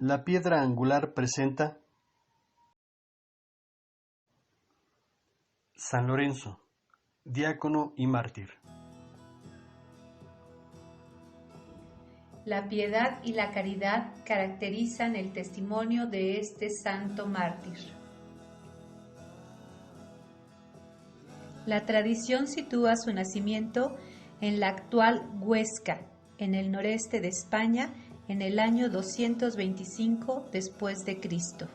La piedra angular presenta San Lorenzo, diácono y mártir. La piedad y la caridad caracterizan el testimonio de este santo mártir. La tradición sitúa su nacimiento en la actual Huesca, en el noreste de España, en el año 225 después de Cristo.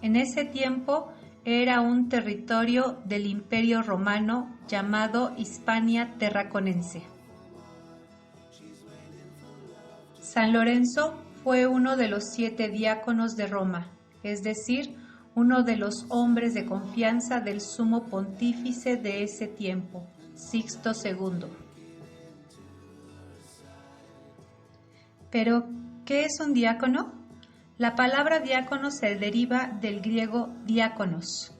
En ese tiempo era un territorio del Imperio Romano llamado Hispania Tarraconense. San Lorenzo fue uno de los 7 diáconos de Roma, es decir, uno de los hombres de confianza del sumo pontífice de ese tiempo, Sixto II. Pero, ¿qué es un diácono? La palabra diácono se deriva del griego diáconos.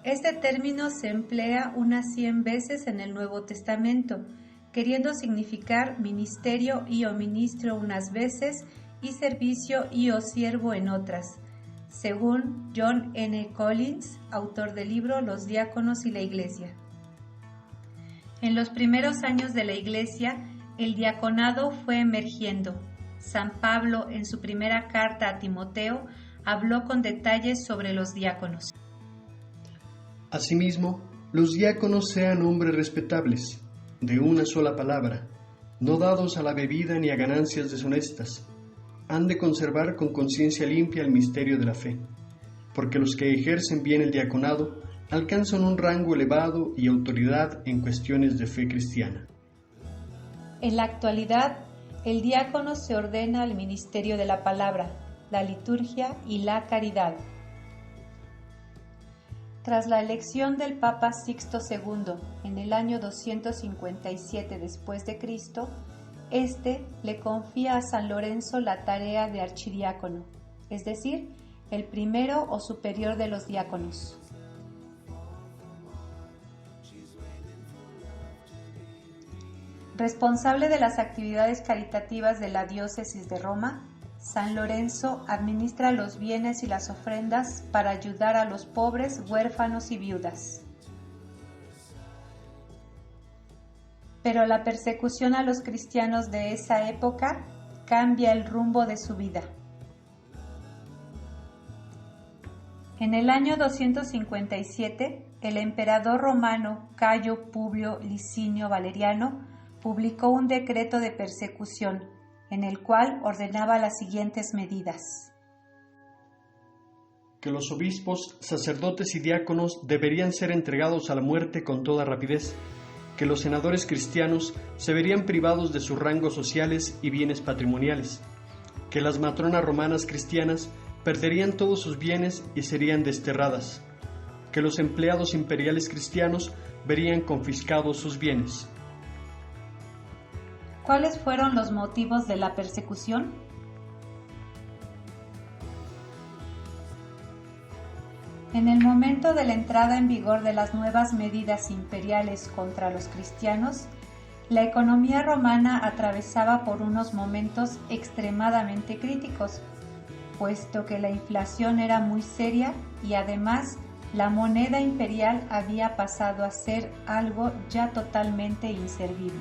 Este término se emplea unas 100 veces en el Nuevo Testamento, queriendo significar ministerio y o ministro unas veces y servicio y o siervo en otras, según John N. Collins, autor del libro Los diáconos y la Iglesia. En los primeros años de la Iglesia, el diaconado fue emergiendo. San Pablo, en su primera carta a Timoteo, habló con detalles sobre los diáconos. Asimismo, los diáconos sean hombres respetables, de una sola palabra, no dados a la bebida ni a ganancias deshonestas. Han de conservar con conciencia limpia el misterio de la fe, porque los que ejercen bien el diaconado alcanzan un rango elevado y autoridad en cuestiones de fe cristiana. En la actualidad, el diácono se ordena al ministerio de la palabra, la liturgia y la caridad. Tras la elección del Papa Sixto II en el año 257 después de Cristo, este le confía a San Lorenzo la tarea de archidiácono, es decir, el primero o superior de los diáconos. Responsable de las actividades caritativas de la diócesis de Roma, San Lorenzo administra los bienes y las ofrendas para ayudar a los pobres, huérfanos y viudas. Pero la persecución a los cristianos de esa época cambia el rumbo de su vida. En el año 257, el emperador romano Cayo Publio Licinio Valeriano publicó un decreto de persecución, en el cual ordenaba las siguientes medidas. Que los obispos, sacerdotes y diáconos deberían ser entregados a la muerte con toda rapidez, que los senadores cristianos se verían privados de sus rangos sociales y bienes patrimoniales, que las matronas romanas cristianas perderían todos sus bienes y serían desterradas, que los empleados imperiales cristianos verían confiscados sus bienes. ¿Cuáles fueron los motivos de la persecución? En el momento de la entrada en vigor de las nuevas medidas imperiales contra los cristianos, la economía romana atravesaba por unos momentos extremadamente críticos, puesto que la inflación era muy seria y además la moneda imperial había pasado a ser algo ya totalmente inservible,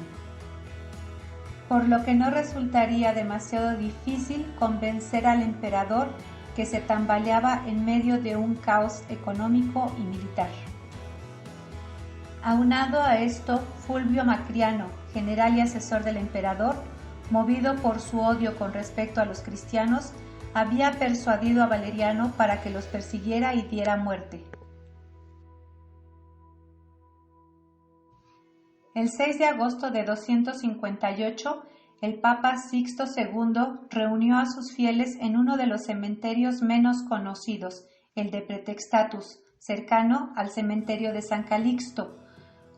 por lo que no resultaría demasiado difícil convencer al emperador que se tambaleaba en medio de un caos económico y militar. Aunado a esto, Fulvio Macriano, general y asesor del emperador, movido por su odio con respecto a los cristianos, había persuadido a Valeriano para que los persiguiera y diera muerte. El 6 de agosto de 258, el Papa Sixto II reunió a sus fieles en uno de los cementerios menos conocidos, el de Pretextatus, cercano al cementerio de San Calixto.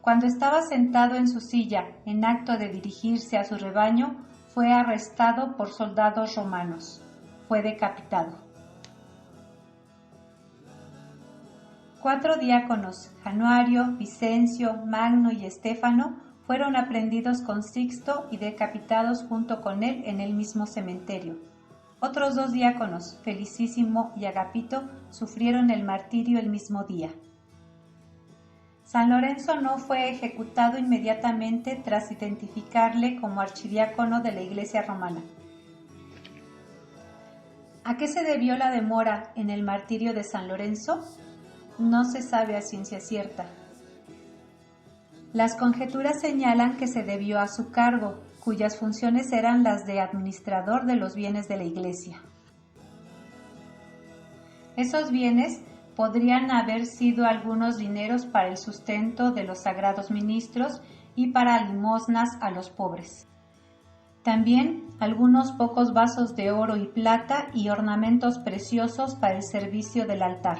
Cuando estaba sentado en su silla, en acto de dirigirse a su rebaño, fue arrestado por soldados romanos. Fue decapitado. 4 diáconos, Januario, Vicencio, Magno y Estéfano, fueron aprehendidos con Sixto y decapitados junto con él en el mismo cementerio. Otros 2 diáconos, Felicísimo y Agapito, sufrieron el martirio el mismo día. San Lorenzo no fue ejecutado inmediatamente tras identificarle como archidiácono de la Iglesia romana. ¿A qué se debió la demora en el martirio de San Lorenzo? No se sabe a ciencia cierta. Las conjeturas señalan que se debió a su cargo, cuyas funciones eran las de administrador de los bienes de la Iglesia. Esos bienes podrían haber sido algunos dineros para el sustento de los sagrados ministros y para limosnas a los pobres. También algunos pocos vasos de oro y plata y ornamentos preciosos para el servicio del altar.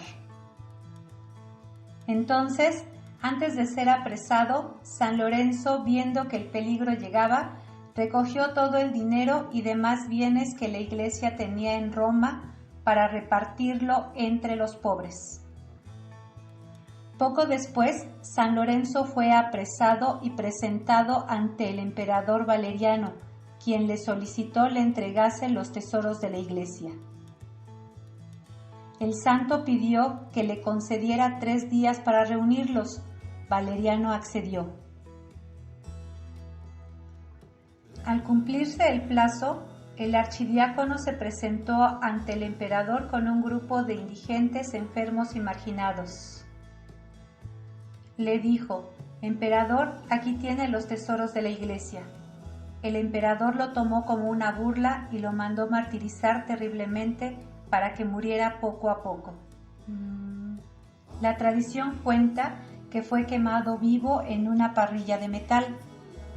Entonces, antes de ser apresado, San Lorenzo, viendo que el peligro llegaba, recogió todo el dinero y demás bienes que la Iglesia tenía en Roma para repartirlo entre los pobres. Poco después, San Lorenzo fue apresado y presentado ante el emperador Valeriano, quien le solicitó le entregase los tesoros de la Iglesia. El santo pidió que le concediera 3 días para reunirlos. Valeriano accedió. Al cumplirse el plazo, el archidiácono se presentó ante el emperador con un grupo de indigentes, enfermos y marginados. Le dijo: «Emperador, aquí tiene los tesoros de la Iglesia». El emperador lo tomó como una burla y lo mandó martirizar terriblemente para que muriera poco a poco. La tradición cuenta que fue quemado vivo en una parrilla de metal.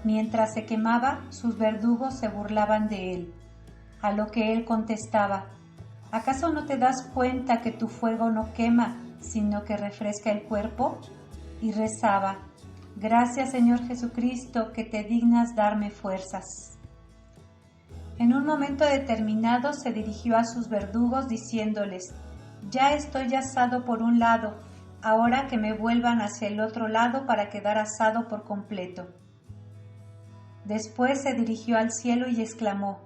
Mientras se quemaba, sus verdugos se burlaban de él, a lo que él contestaba: ¿acaso no te das cuenta que tu fuego no quema, sino que refresca el cuerpo? Y rezaba: «Gracias, Señor Jesucristo, que te dignas darme fuerzas». En un momento determinado se dirigió a sus verdugos diciéndoles: «Ya estoy asado por un lado, ahora que me vuelvan hacia el otro lado para quedar asado por completo». Después se dirigió al cielo y exclamó: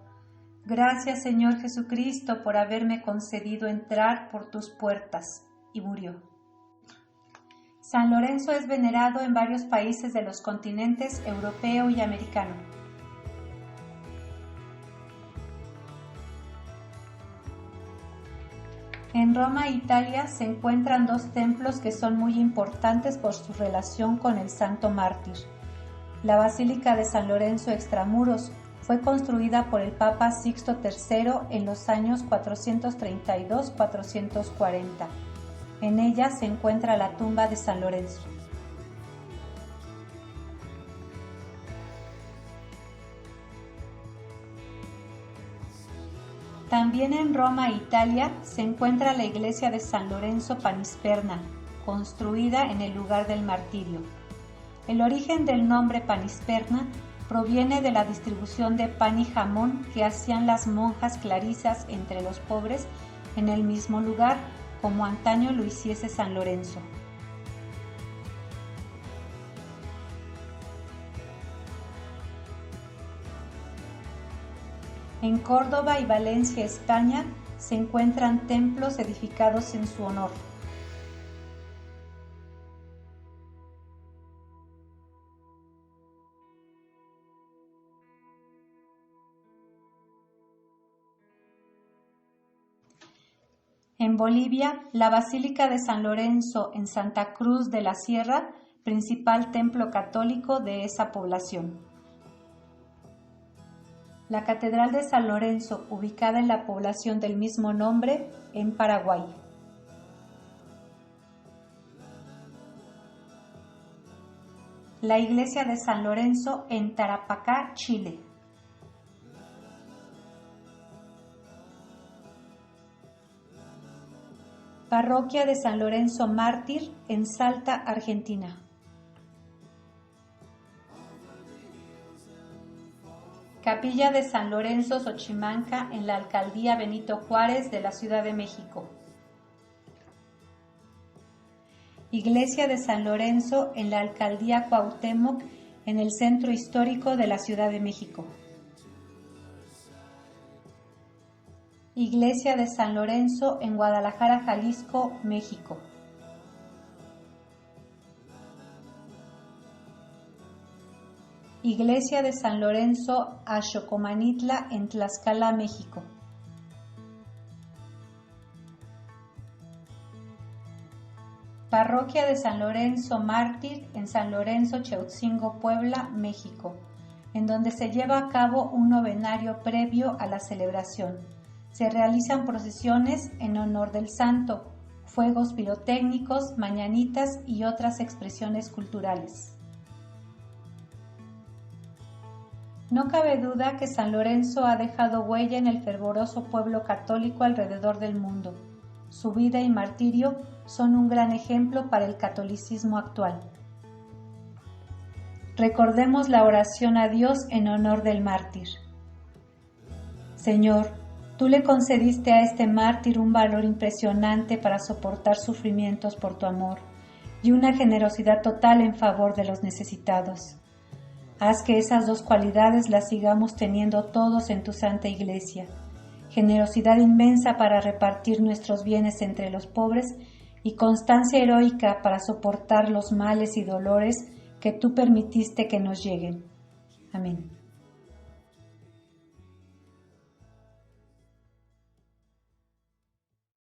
«Gracias, Señor Jesucristo, por haberme concedido entrar por tus puertas», y murió. San Lorenzo es venerado en varios países de los continentes europeo y americano. En Roma, Italia, se encuentran 2 templos que son muy importantes por su relación con el santo mártir. La Basílica de San Lorenzo Extramuros fue construida por el Papa Sixto III en los años 432-440. En ella se encuentra la tumba de San Lorenzo. También en Roma, Italia, se encuentra la iglesia de San Lorenzo Panisperna, construida en el lugar del martirio. El origen del nombre Panisperna proviene de la distribución de pan y jamón que hacían las monjas clarisas entre los pobres en el mismo lugar, como antaño lo hiciese San Lorenzo. En Córdoba y Valencia, España, se encuentran templos edificados en su honor. En Bolivia, la Basílica de San Lorenzo en Santa Cruz de la Sierra, principal templo católico de esa población. La Catedral de San Lorenzo, ubicada en la población del mismo nombre, en Paraguay. La Iglesia de San Lorenzo en Tarapacá, Chile. Parroquia de San Lorenzo Mártir en Salta, Argentina. Capilla de San Lorenzo Xochimanca en la Alcaldía Benito Juárez de la Ciudad de México. Iglesia de San Lorenzo en la Alcaldía Cuauhtémoc en el centro histórico de la Ciudad de México. Iglesia de San Lorenzo en Guadalajara, Jalisco, México. Iglesia de San Lorenzo Axocomanitla en Tlaxcala, México. Parroquia de San Lorenzo Mártir en San Lorenzo Cheotzingo, Puebla, México, en donde se lleva a cabo un novenario previo a la celebración. Se realizan procesiones en honor del santo, fuegos pirotécnicos, mañanitas y otras expresiones culturales. No cabe duda que San Lorenzo ha dejado huella en el fervoroso pueblo católico alrededor del mundo. Su vida y martirio son un gran ejemplo para el catolicismo actual. Recordemos la oración a Dios en honor del mártir. Señor, tú le concediste a este mártir un valor impresionante para soportar sufrimientos por tu amor y una generosidad total en favor de los necesitados. Haz que esas dos cualidades las sigamos teniendo todos en tu Santa Iglesia. Generosidad inmensa para repartir nuestros bienes entre los pobres y constancia heroica para soportar los males y dolores que tú permitiste que nos lleguen. Amén.